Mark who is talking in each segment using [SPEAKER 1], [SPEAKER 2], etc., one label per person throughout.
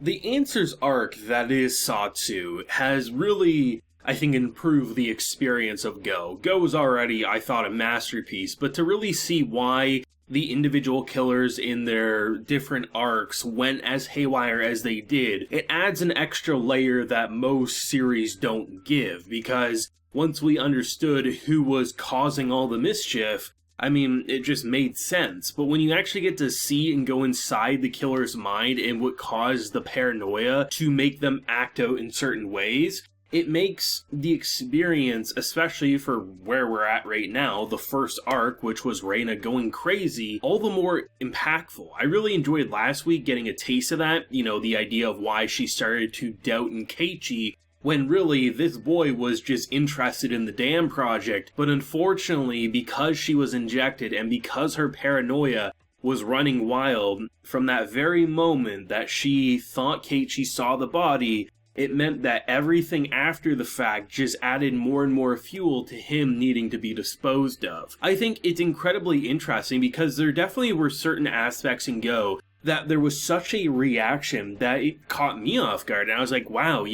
[SPEAKER 1] The Answers arc that is Sotsu has really, I think, improved the experience of Go. Go was already, I thought, a masterpiece, but to really see why the individual killers in their different arcs went as haywire as they did, it adds an extra layer that most series don't give, because once we understood who was causing all the mischief, I mean, it just made sense. But when you actually get to see and go inside the killer's mind and what caused the paranoia to make them act out in certain ways, it makes the experience, especially for where we're at right now, the first arc, which was Reina going crazy, all the more impactful. I really enjoyed last week getting a taste of that, the idea of why she started to doubt Nkeiichi, when really this boy was just interested in the dam project. But unfortunately, because she was injected and because her paranoia was running wild, from that very moment that she thought Keiichi saw the body, it meant that everything after the fact just added more and more fuel to him needing to be disposed of. I think it's incredibly interesting because there definitely were certain aspects in Go that there was such a reaction that it caught me off guard. And I was like, wow,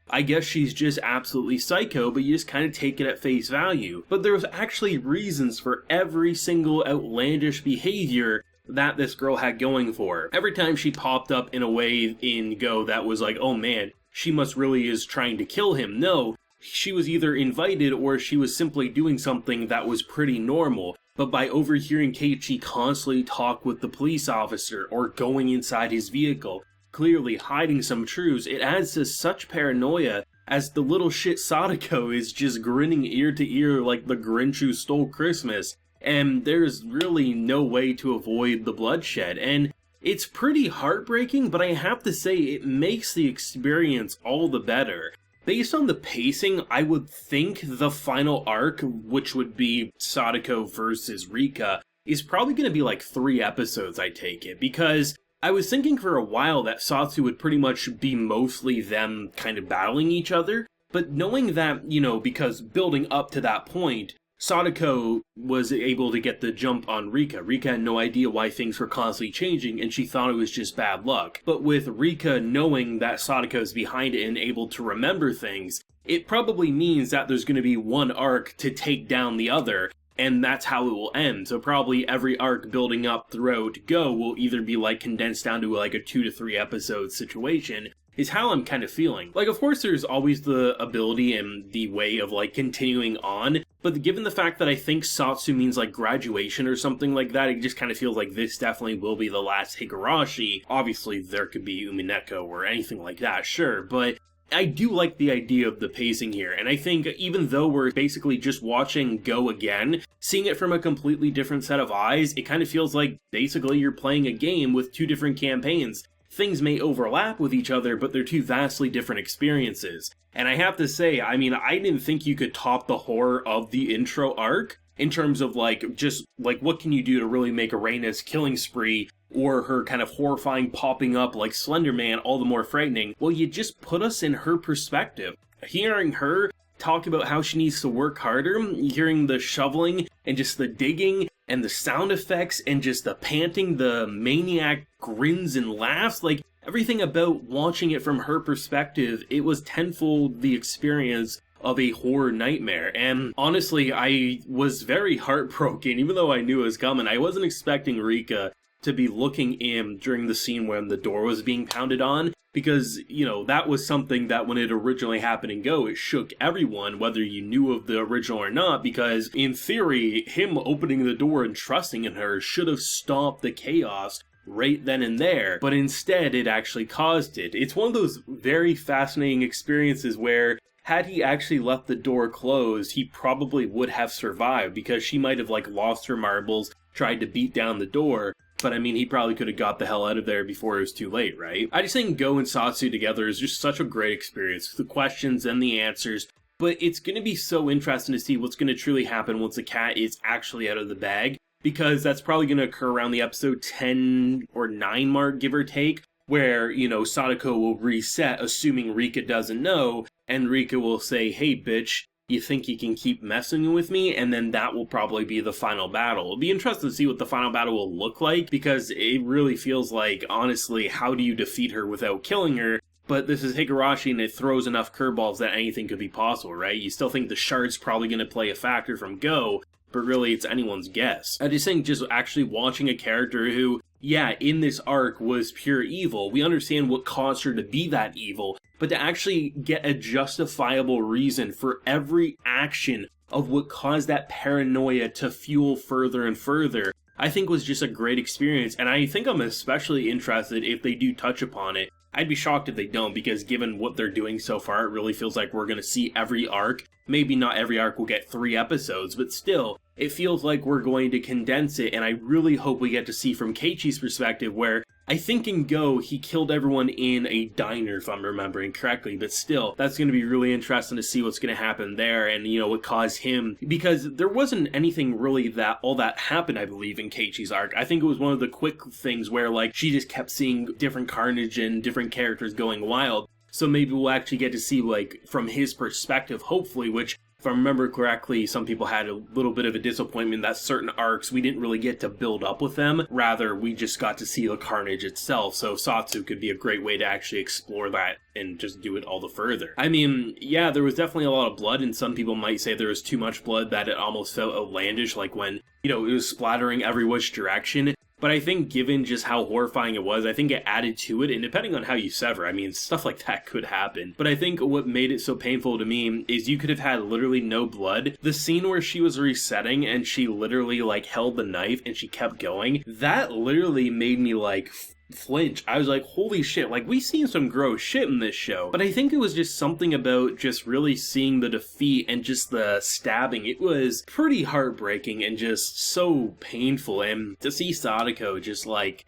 [SPEAKER 1] I guess she's just absolutely psycho, but you just kind of take it at face value. But there was actually reasons for every single outlandish behavior that this girl had going for her. Every time she popped up in a way in Go that was like, oh man, she must really is trying to kill him. No, she was either invited or she was simply doing something that was pretty normal. But by overhearing Keiichi constantly talk with the police officer or going inside his vehicle, clearly hiding some truths, it adds to such paranoia as the little shit Sadako is just grinning ear to ear like the Grinch who stole Christmas. And there's really no way to avoid the bloodshed. And it's pretty heartbreaking, but I have to say it makes the experience all the better. Based on the pacing, I would think the final arc, which would be Sadako versus Rika, is probably going to be like 3 episodes, I take it, because I was thinking for a while that Sotsu would pretty much be mostly them kind of battling each other, but knowing that, because building up to that point, Sadako was able to get the jump on Rika. Rika had no idea why things were constantly changing, and she thought it was just bad luck. But with Rika knowing that Sadako's behind it and able to remember things, it probably means that there's going to be one arc to take down the other, and that's how it will end. So probably every arc building up throughout Go will either be condensed down to a 2 to 3 episode situation, is how I'm kind of feeling. Of course there's always the ability and the way of continuing on, but given the fact that I think Sotsu means graduation or something like that, it just kind of feels like this definitely will be the last Higurashi. Obviously there could be Umineko or anything like that, sure, but I do like the idea of the pacing here, and I think even though we're basically just watching Go again, seeing it from a completely different set of eyes, it kind of feels like basically you're playing a game with 2 different campaigns. Things may overlap with each other, but they're 2 vastly different experiences. And I have to say, I didn't think you could top the horror of the intro arc in terms of what can you do to really make Reina's killing spree or her kind of horrifying popping up like Slender Man all the more frightening. Well, you just put us in her perspective. Hearing her talk about how she needs to work harder, hearing the shoveling and just the digging and the sound effects and just the panting, the maniac grins and laughs, everything about watching it from her perspective, it was tenfold the experience of a horror nightmare. And honestly, I was very heartbroken, even though I knew it was coming. I wasn't expecting Rika to be looking in during the scene when the door was being pounded on, because, that was something that when it originally happened in Go, it shook everyone, whether you knew of the original or not, because in theory, him opening the door and trusting in her should have stopped the chaos right then and there, but instead it actually caused it. It's one of those very fascinating experiences where had he actually left the door closed, he probably would have survived, because she might have lost her marbles, tried to beat down the door, but he probably could have got the hell out of there before it was too late, right? I just think Go and Sotsu together is just such a great experience, the questions and the answers, but it's going to be so interesting to see what's going to truly happen once the cat is actually out of the bag, because that's probably going to occur around the episode 10 or 9 mark, give or take, where, Sadako will reset, assuming Rika doesn't know, and Rika will say, hey bitch, you think you can keep messing with me, and then that will probably be the final battle. It'll be interesting to see what the final battle will look like, because it really feels like, honestly, how do you defeat her without killing her? But this is Higurashi, and it throws enough curveballs that anything could be possible, right? You still think the shard's probably going to play a factor from Go, but really it's anyone's guess. I just think just actually watching a character who, yeah, in this arc was pure evil, we understand what caused her to be that evil, but to actually get a justifiable reason for every action of what caused that paranoia to fuel further and further, I think was just a great experience, and I think I'm especially interested if they do touch upon it. I'd be shocked if they don't, because given what they're doing so far, it really feels like we're going to see every arc. Maybe not every arc will get 3 episodes, but still, it feels like we're going to condense it, and I really hope we get to see from Keiichi's perspective, where I think in Go, he killed everyone in a diner, if I'm remembering correctly, but still, that's going to be really interesting to see what's going to happen there, and, you know, what caused him, because there wasn't anything really all that happened, I believe, in Keiichi's arc. I think it was one of the quick things where, like, she just kept seeing different carnage and different characters going wild, so maybe we'll actually get to see, like, from his perspective, hopefully, which, if I remember correctly, some people had a little bit of a disappointment that certain arcs, we didn't really get to build up with them. Rather, we just got to see the carnage itself. So Sotsu could be a great way to actually explore that and just do it all the further. I mean, yeah, there was definitely a lot of blood, and some people might say there was too much blood, that it almost felt outlandish, like when, you know, it was splattering every which direction. But I think given just how horrifying it was, I think it added to it, and depending on how you sever, I mean, stuff like that could happen. But I think what made it so painful to me is you could have had literally no blood. The scene where she was resetting and she literally, like, held the knife and she kept going, that literally made me, like, flinch. I was like, holy shit, like, we've seen some gross shit in this show. But I think it was just something about just really seeing the defeat and just the stabbing. It was pretty heartbreaking and just so painful. And to see Sadako just, like,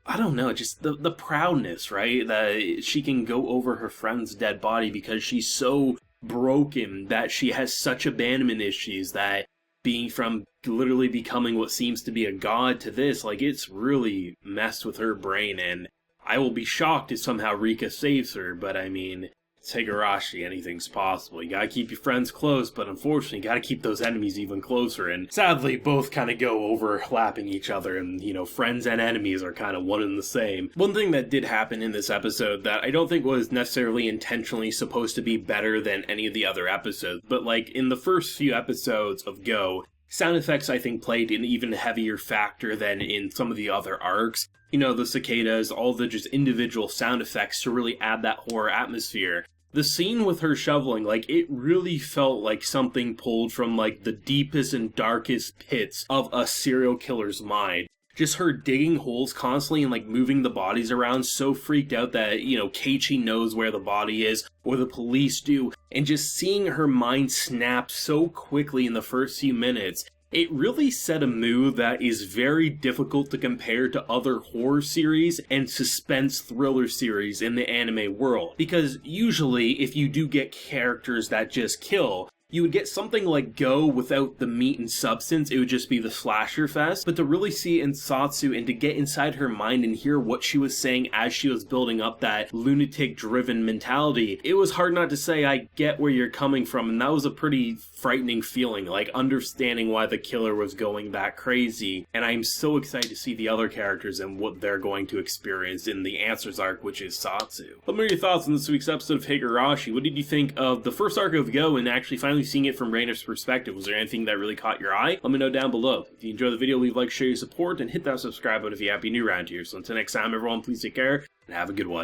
[SPEAKER 1] I don't know, just the proudness, right? That she can go over her friend's dead body because she's so broken, that she has such abandonment issues, that being from literally becoming what seems to be a god to this, like, it's really messed with her brain, and I will be shocked if somehow Rika saves her, but I mean, it's Higurashi, anything's possible. You gotta keep your friends close, but unfortunately, you gotta keep those enemies even closer, and sadly, both kind of go overlapping each other, and, you know, friends and enemies are kind of one and the same. One thing that did happen in this episode that I don't think was necessarily intentionally supposed to be better than any of the other episodes, but, like, in the first few episodes of Go, sound effects, I think, played an even heavier factor than in some of the other arcs. You know, the cicadas, all the just individual sound effects to really add that horror atmosphere. The scene with her shoveling, like, it really felt like something pulled from, like, the deepest and darkest pits of a serial killer's mind. Just her digging holes constantly and, like, moving the bodies around, so freaked out that, you know, Keiichi knows where the body is, or the police do, and just seeing her mind snap so quickly in the first few minutes, it really set a mood that is very difficult to compare to other horror series and suspense thriller series in the anime world. Because usually, if you do get characters that just kill, you would get something like Go without the meat and substance, it would just be the slasher fest. But to really see it in Sotsu and to get inside her mind and hear what she was saying as she was building up that lunatic-driven mentality, it was hard not to say, I get where you're coming from, and that was a pretty frightening feeling, like understanding why the killer was going that crazy. And I'm so excited to see the other characters and what they're going to experience in the Answers arc, which is Sotsu. Let me know your thoughts on this week's episode of Higurashi. What did you think of the first arc of Go and actually finally seeing it from Reina's perspective? Was there anything that really caught your eye? Let me know down below. If you enjoyed the video, leave a like, share your support, and hit that subscribe button if you're happy new around here. So until next time, everyone, please take care and have a good one.